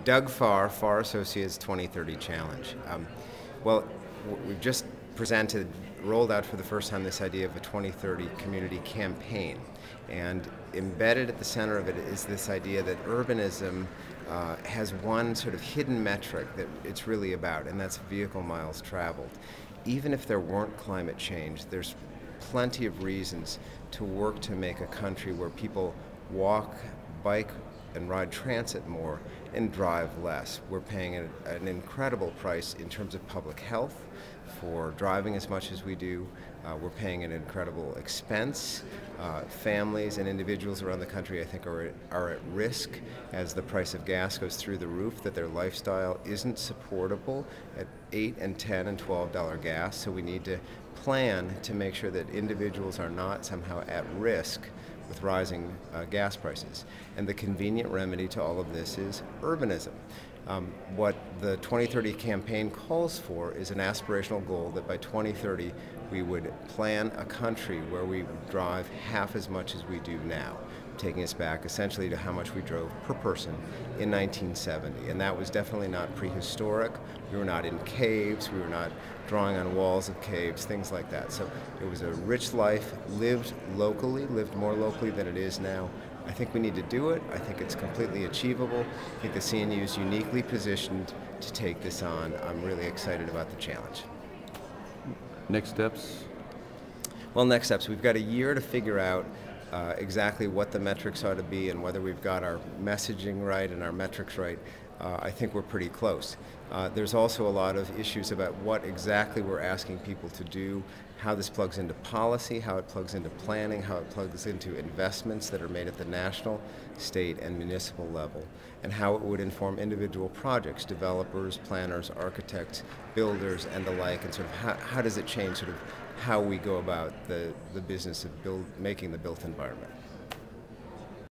Doug Farr, Farr Associates 2030 Challenge. Well, we've just rolled out for the first time this idea of a 2030 community campaign. And embedded at the center of it is this idea that urbanism has one sort of hidden metric that it's really about, and that's vehicle miles traveled. Even if there weren't climate change, there's plenty of reasons to work to make a country where people walk, bike, and ride transit more and drive less. We're paying an incredible price in terms of public health for driving as much as we do. We're paying an incredible expense. Families and individuals around the country, I think, are at risk as the price of gas goes through the roof, that their lifestyle isn't supportable at $8 and $10 and $12 gas. So we need to plan to make sure that individuals are not somehow at risk with rising gas prices. And the convenient remedy to all of this is urbanism. What the 2030 campaign calls for is an aspirational goal that by 2030 we would plan a country where we would drive half as much as we do now, taking us back essentially to how much we drove per person in 1970. And that was definitely not prehistoric. We were not in caves, we were not drawing on walls of caves, things like that. So it was a rich life, lived locally, lived more locally than it is now. I think we need to do it. I think it's completely achievable. I think the CNU is uniquely positioned to take this on. I'm really excited about the challenge. Next steps? Well, next steps, we've got a year to figure out exactly what the metrics ought to be and whether we've got our messaging right and our metrics right. I think we're pretty close. There's also a lot of issues about what exactly we're asking people to do, how this plugs into policy, how it plugs into planning, how it plugs into investments that are made at the national, state, and municipal level, and how it would inform individual projects, developers, planners, architects, builders, and the like, and sort of how does it change sort of how we go about the business of making the built environment.